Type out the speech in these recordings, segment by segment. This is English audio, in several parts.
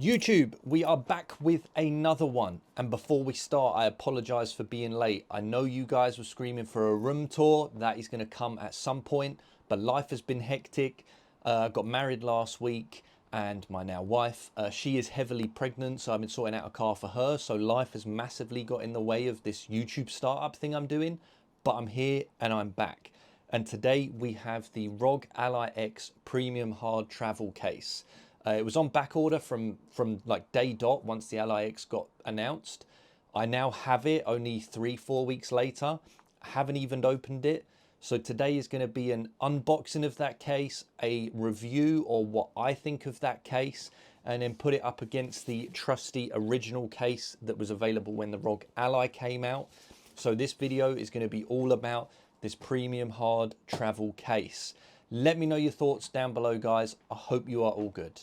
YouTube, we are back with another one. And before we start, I apologize for being late. I know you guys were screaming for a room tour. That is going to come at some point, but life has been hectic. Got married last week, and my now wife, she is heavily pregnant, so I've been sorting out a car for her. So life has massively got in the way of this YouTube startup thing I'm doing, but I'm here and I'm back. And today we have the ROG Ally X Premium Hard Travel Case. It was on back order from like day dot once the Ally X got announced. I now have it only 3-4 weeks later. I haven't even opened it. So today is going to be an unboxing of that case, a review or what I think of that case, and then put it up against the trusty original case that was available when the ROG Ally came out. So this video is going to be all about this premium hard travel case. Let me know your thoughts down below, guys. I hope you are all good.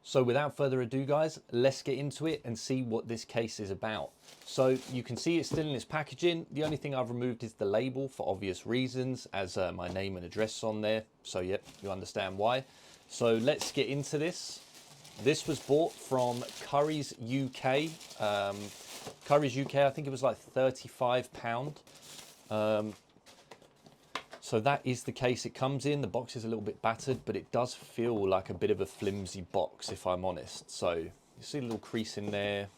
So without further ado, guys, let's get into it and see what this case is about. So you can see it's still in its packaging. The only thing I've removed is the label for obvious reasons, as my name and address on there. So yep, you understand why. So let's get into this. This was bought from Curry's UK. Curry's UK, I think it was like £35. So that is the case it comes in. The box is a little bit battered, but it does feel like a bit of a flimsy box, if I'm honest. So you see a little crease in there.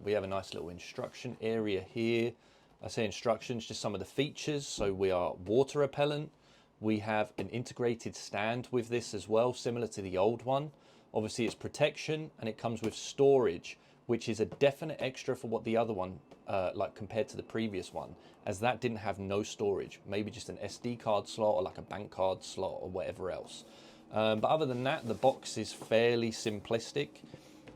We have a nice little instruction area here. I say instructions, just some of the features. So we are water repellent. We have an integrated stand with this as well, similar to the old one. Obviously it's protection, and it comes with storage, which is a definite extra for what the other one, like compared to the previous one, as that didn't have no storage, maybe just an SD card slot or like a bank card slot or whatever else. But other than that, the box is fairly simplistic.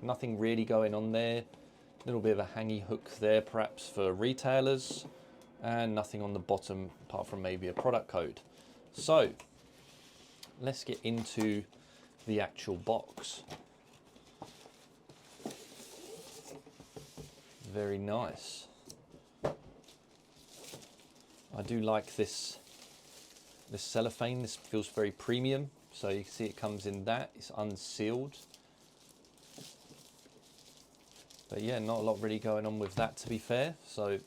Nothing really going on there. A little bit of a hangy hook there, perhaps for retailers, and nothing on the bottom apart from maybe a product code. So let's get into the actual box. Very nice. I do like this cellophane. This feels very premium. So you can see it comes in that. It's unsealed. But yeah, not a lot really going on with that, to be fair. So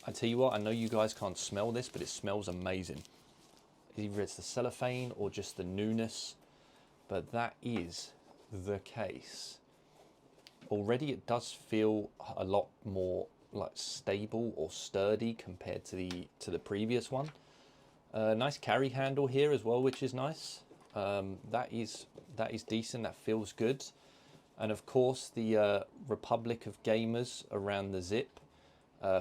I tell you what, I know you guys can't smell this, but it smells amazing. Either it's the cellophane or just the newness, but that is the case. Already it does feel a lot more like stable or sturdy compared to the previous one. Nice carry handle here as well, which is nice. That is decent. That feels good. And of course the Republic of Gamers around the zip,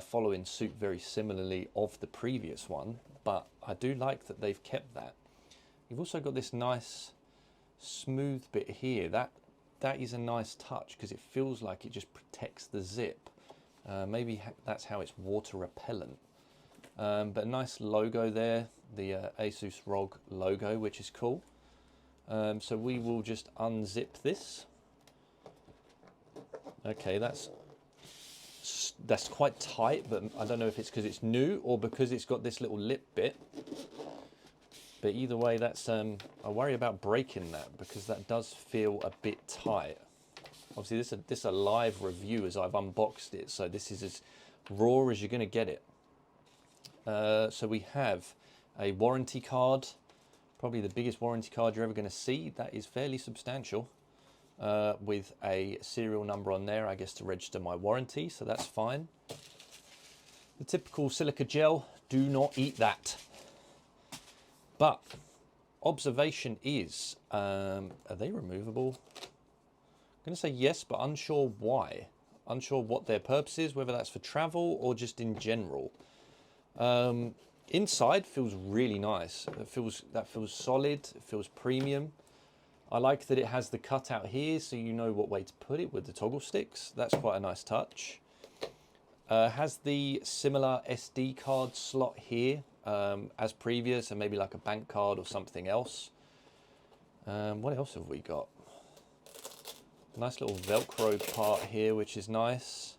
following suit very similarly of the previous one. But I do like that they've kept that. You've also got this nice smooth bit here. That is a nice touch because it feels like it just protects the zip. Maybe that's how it's water repellent. But a nice logo there, the Asus ROG logo, which is cool. So we will just unzip this. Okay, that's quite tight, but I don't know if it's because it's new or because it's got this little lip bit. But either way, that's I worry about breaking that because that does feel a bit tight. Obviously, this is a live review as I've unboxed it, so this is as raw as you're going to get it. So we have a warranty card, probably the biggest warranty card you're ever going to see. That is fairly substantial, with a serial number on there, I guess, to register my warranty, so that's fine. The typical silica gel, do not eat that. But observation is, are they removable? I'm going to say yes, but unsure why. Unsure what their purpose is, whether that's for travel or just in general. Inside feels really nice. That feels solid. It feels premium. I like that it has the cutout here, so you know what way to put it with the toggle sticks. That's quite a nice touch. Has the similar SD card slot here as previous, and maybe like a bank card or something else. What else have we got? Nice little Velcro part here, which is nice.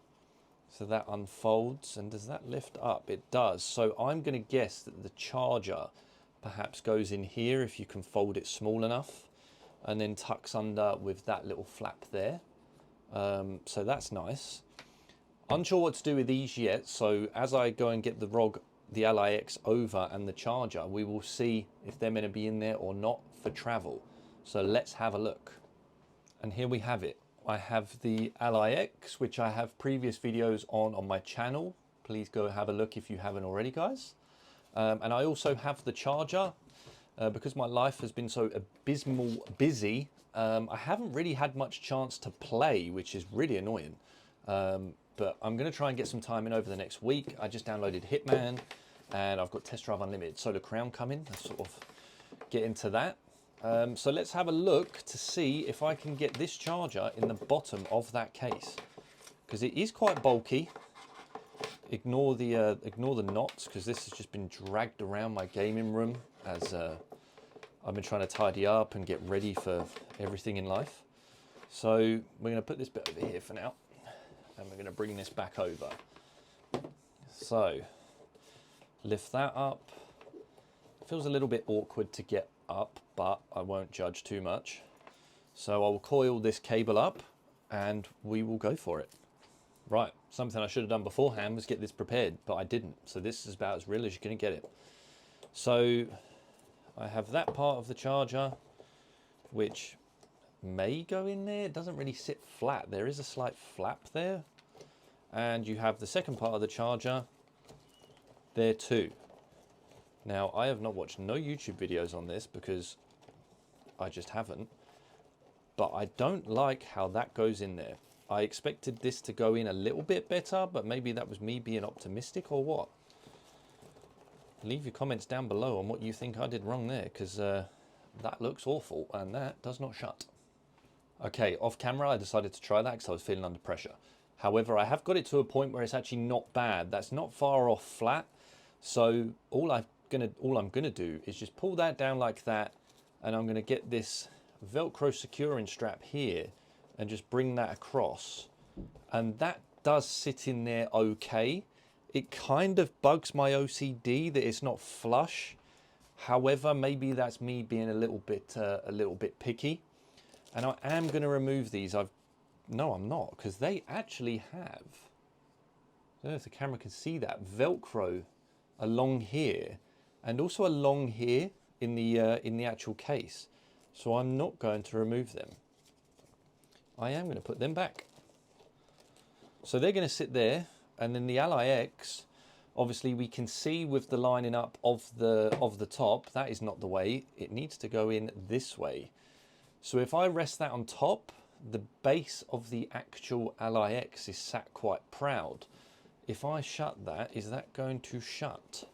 So that unfolds, and does that lift up? It does. So I'm going to guess that the charger perhaps goes in here if you can fold it small enough, and then tucks under with that little flap there. So that's nice. Unsure what to do with these yet, so as I go and get the ROG, the LIX over and the charger, we will see if they're meant to be in there or not for travel. So let's have a look. And here we have it. I have the LIX, which I have previous videos on my channel. Please go have a look if you haven't already, guys. And I also have the charger. Because my life has been so abysmal busy, I haven't really had much chance to play, which is really annoying. But I'm going to try and get some time in over the next week. I just downloaded Hitman, and I've got Test Drive Unlimited Solar Crown coming. Let's sort of get into that. So let's have a look to see if I can get this charger in the bottom of that case, because it is quite bulky. Ignore the knots, because this has just been dragged around my gaming room as I've been trying to tidy up and get ready for everything in life. So we're going to put this bit over here for now, and we're going to bring this back over. So lift that up. Feels a little bit awkward to get up, but I won't judge too much. So I'll coil this cable up and we will go for it. Right, something I should have done beforehand was get this prepared, but I didn't. So this is about as real as you're going to get it. So I have that part of the charger, which may go in there. It doesn't really sit flat. There is a slight flap there. And you have the second part of the charger there too. Now, I have not watched no YouTube videos on this because I just haven't. But I don't like how that goes in there. I expected this to go in a little bit better, but maybe that was me being optimistic or what. Leave your comments down below on what you think I did wrong there, because that looks awful and that does not shut. Okay, off camera I decided to try that because I was feeling under pressure. However, I have got it to a point where it's actually not bad. That's not far off flat. So all I'm gonna do is just pull that down like that, and I'm gonna get this Velcro securing strap here and just bring that across, and that does sit in there okay. It kind of bugs my OCD that it's not flush. However, maybe that's me being a little bit picky, and I am going to remove these. No, I'm not, because they actually have, I don't know if the camera can see that, Velcro along here and also along here in the actual case. So I'm not going to remove them. I am going to put them back. So they're going to sit there, and then the LIX, obviously we can see with the lining up of the top, that is not the way. It needs to go in this way. So if I rest that on top, the base of the actual LIX is sat quite proud. If I shut that, is that going to shut?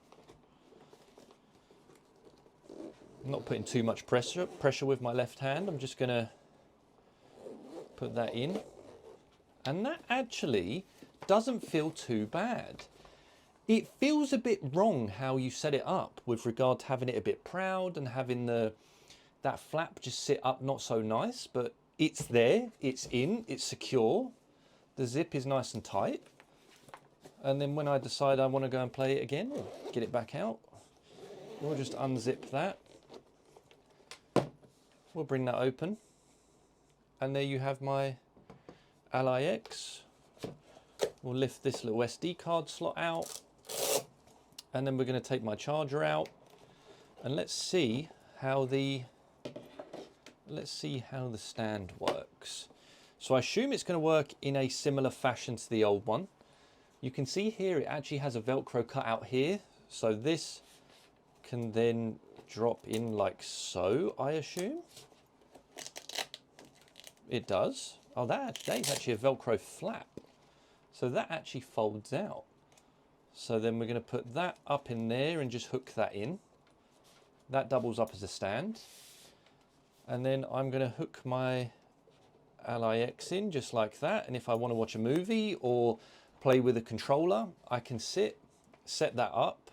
I'm not putting too much pressure with my left hand. I'm just going to put that in, and that actually doesn't feel too bad. It feels a bit wrong how you set it up with regard to having it a bit proud and having that flap just sit up not so nice, but it's there, it's in, it's secure. The zip is nice and tight. And then when I decide I want to go and play it again, or get it back out, we'll just unzip that. We'll bring that open. And there you have my LIX. We'll lift this little SD card slot out, and then we're going to take my charger out, and let's see how the stand works. So I assume it's going to work in a similar fashion to the old one. You can see here it actually has a Velcro cut out here, so this can then drop in like so, I assume. It does. Oh, that is actually a Velcro flap. So that actually folds out. So then we're going to put that up in there and just hook that in. That doubles up as a stand. And then I'm going to hook my LIX in just like that. And if I want to watch a movie or play with a controller, I can set that up.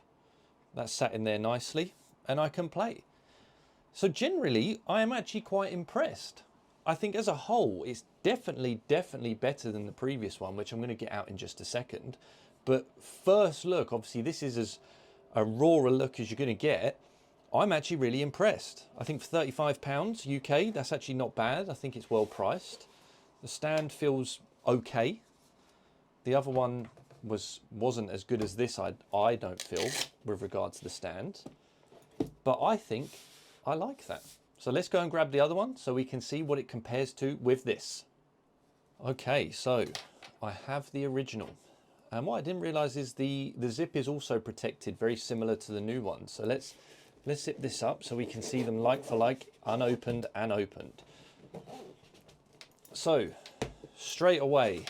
That's sat in there nicely, and I can play. So generally, I am actually quite impressed. I think as a whole, it's definitely better than the previous one, which I'm going to get out in just a second. But first look, obviously this is as a raw a look as you're going to get. I'm actually really impressed. I think for £35 UK, that's actually not bad. I think it's well priced. The stand feels okay. The other one wasn't as good as this, I don't feel, with regard to the stand. But I think I like that. So let's go and grab the other one so we can see what it compares to with this. Okay, so I have the original. And what I didn't realize is the zip is also protected, very similar to the new one. So let's zip this up so we can see them like for like, unopened and opened. So straight away,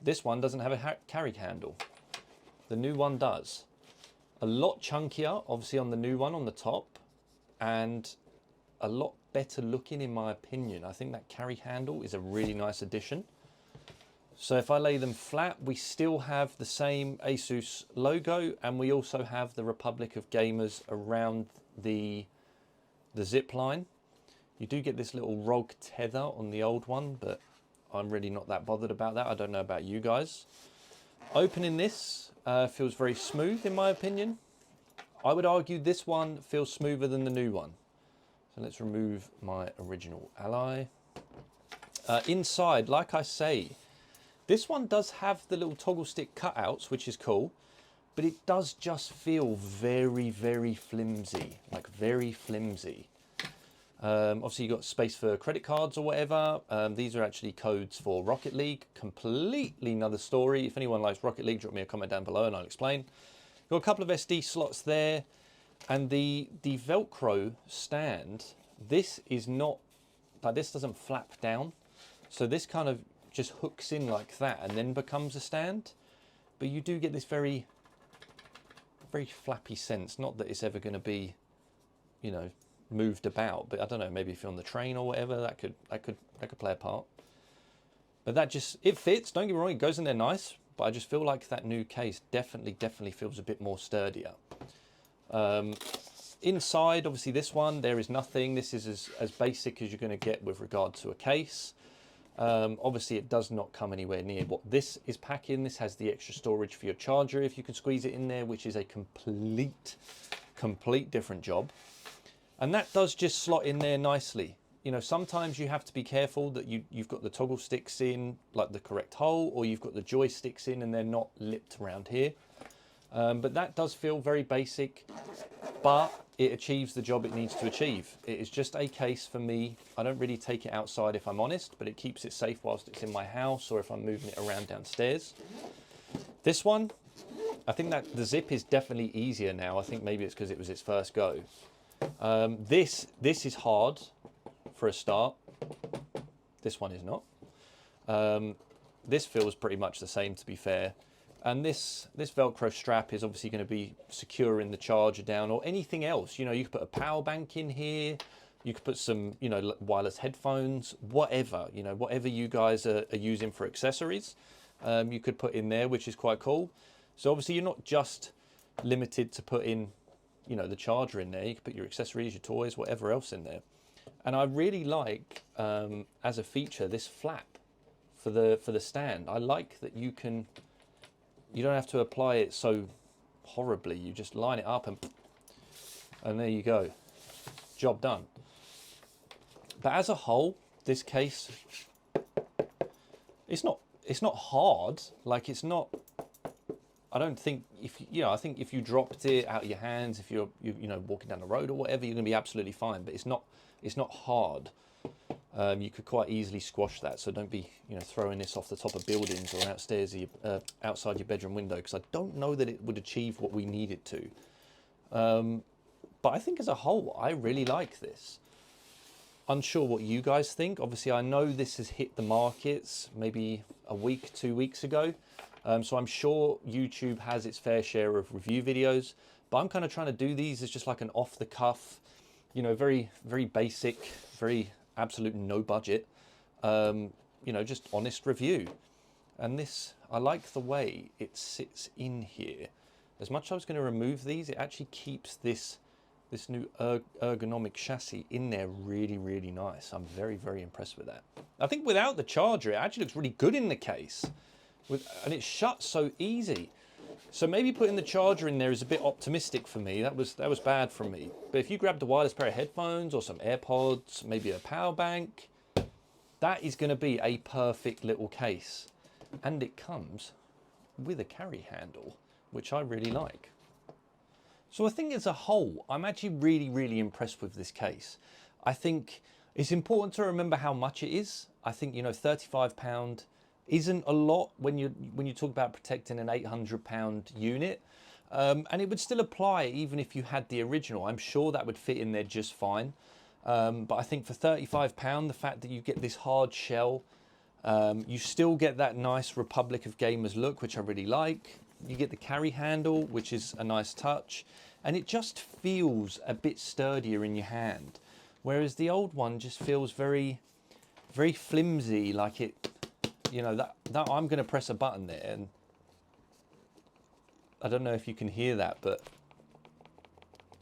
this one doesn't have a carry handle. The new one does. A lot chunkier, obviously, on the new one on the top, and a lot better looking in my opinion. I think that carry handle is a really nice addition. So if I lay them flat, we still have the same ASUS logo, and we also have the Republic of Gamers around the zip line. You do get this little ROG tether on the old one, but I'm really not that bothered about that. I don't know about you guys. Opening this feels very smooth in my opinion. I would argue this one feels smoother than the new one. So let's remove my original Ally. Inside, like I say, this one does have the little toggle stick cutouts, which is cool, but it does just feel very, very flimsy, like very flimsy. Obviously you've got space for credit cards or whatever. These are actually codes for Rocket League, completely another story. If anyone likes Rocket League, drop me a comment down below and I'll explain. Got a couple of SD slots there, and the Velcro stand, this is not, like this doesn't flap down. So this kind of just hooks in like that and then becomes a stand. But you do get this very, very flappy sense. Not that it's ever going to be, you know, moved about, but I don't know, maybe if you're on the train or whatever, that could play a part. But that just, it fits, don't get me wrong, it goes in there nice, but I just feel like that new case definitely feels a bit more sturdier. Inside, obviously this one, there is nothing. This is as basic as you're going to get with regard to a case. Obviously it does not come anywhere near what this is packing. This has the extra storage for your charger if you can squeeze it in there, which is a complete different job. And that does just slot in there nicely. You know, sometimes you have to be careful that you've got the toggle sticks in like the correct hole, or you've got the joysticks in and they're not lipped around here. But that does feel very basic, but it achieves the job it needs to achieve. It is just a case for me. I don't really take it outside if I'm honest, but it keeps it safe whilst it's in my house or if I'm moving it around downstairs. This one, I think that the zip is definitely easier now. I think maybe it's because it was its first go. This is hard for a start. This one is not. This feels pretty much the same, to be fair. And this Velcro strap is obviously going to be securing the charger down or anything else. You know, you could put a power bank in here. You could put some, you know, wireless headphones, whatever, you know, whatever you guys are using for accessories, you could put in there, which is quite cool. So obviously you're not just limited to put in, you know, the charger in there. You can put your accessories, your toys, whatever else in there. And I really like, as a feature, this flap for the stand. I like that you don't have to apply it so horribly. You just line it up and there you go. Job done. But as a whole, this case, it's not hard. Like, it's not, I don't think, I think if you dropped it out of your hands, if you're walking down the road or whatever, you're going to be absolutely fine. But it's not hard. You could quite easily squash that, so don't be throwing this off the top of buildings or outside your bedroom window, because I don't know that it would achieve what we need it to. But I think as a whole, I really like this. Unsure what you guys think. Obviously, I know this has hit the markets maybe a week, 2 weeks ago, so I'm sure YouTube has its fair share of review videos, but I'm kind of trying to do these as just like an off-the-cuff, very, very basic, very absolute no budget, just honest review. And this, I like the way it sits in here. As much as I was going to remove these, it actually keeps this new ergonomic chassis in there really, really nice. I'm very, very impressed with that. I think without the charger, it actually looks really good in the case. And it shuts so easy. So maybe putting the charger in there is a bit optimistic for me. That was bad from me. But if you grabbed a wireless pair of headphones or some AirPods, maybe a power bank, that is going to be a perfect little case. And it comes with a carry handle, which I really like. So I think as a whole, I'm actually really impressed with this case. I think it's important to remember how much it is. I think, you know, £35 isn't a lot when you talk about protecting an £800 unit. And it would still apply even if you had the original. I'm sure that would fit in there just fine. But I think for £35, the fact that you get this hard shell, you still get that nice Republic of Gamers look, which I really like. You get the carry handle, which is a nice touch. And it just feels a bit sturdier in your hand. Whereas the old one just feels very flimsy, like it, you know, that I'm going to press a button there. And I don't know if you can hear that, but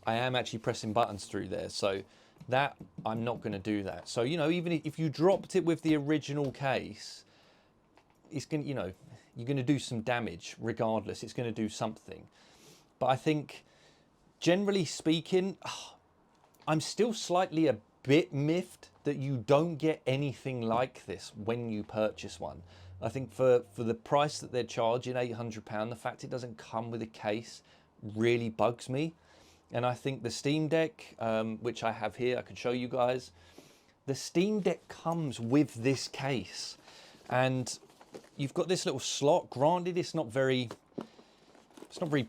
I am actually pressing buttons through there. So that, I'm not going to do that. So, you know, even if you dropped it with the original case, it's going to, you know, you're going to do some damage regardless. It's going to do something. But I think, generally speaking, I'm still slightly a bit miffed that you don't get anything like this when you purchase one. I think for the price that they're charging, £800, the fact it doesn't come with a case really bugs me. And I think the Steam Deck, which I have here, I can show you guys, the Steam Deck comes with this case. And you've got this little slot. Granted, it's not very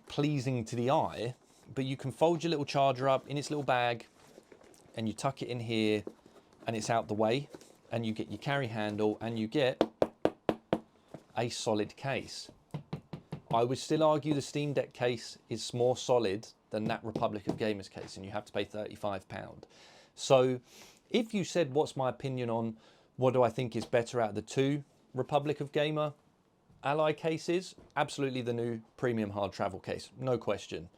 pleasing to the eye, but you can fold your little charger up in its little bag and you tuck it in here and it's out the way, and you get your carry handle and you get a solid case. I would still argue the Steam Deck case is more solid than that Republic of Gamers case, and you have to pay £35. So if you said, what's my opinion on what do I think is better out of the two Republic of Gamer Ally cases, absolutely the new premium hard travel case, no question.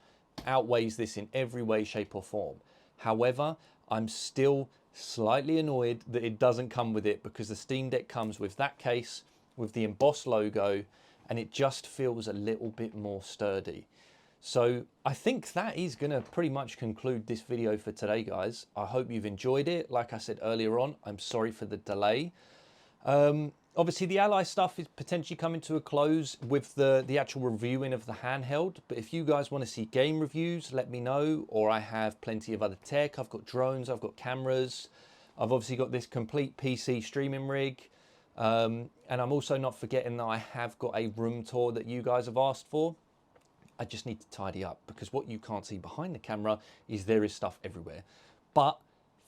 Outweighs this in every way, shape or form. However, I'm still slightly annoyed that it doesn't come with it, because the Steam Deck comes with that case, with the embossed logo, and it just feels a little bit more sturdy. So I think that is going to pretty much conclude this video for today, guys. I hope you've enjoyed it. Like I said earlier on, I'm sorry for the delay. Obviously, the Ally stuff is potentially coming to a close with the actual reviewing of the handheld. But if you guys want to see game reviews, let me know. Or I have plenty of other tech. I've got drones, I've got cameras. I've obviously got this complete PC streaming rig. And I'm also not forgetting that I have got a room tour that you guys have asked for. I just need to tidy up, because what you can't see behind the camera is there is stuff everywhere. But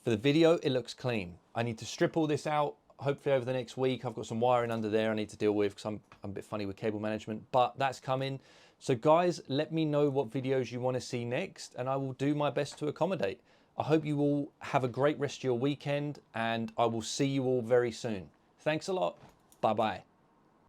for the video, it looks clean. I need to strip all this out. Hopefully over the next week. I've got some wiring under there I need to deal with, because I'm a bit funny with cable management, but that's coming. So guys, let me know what videos you want to see next, and I will do my best to accommodate. I hope you all have a great rest of your weekend, and I will see you all very soon. Thanks a lot. Bye bye.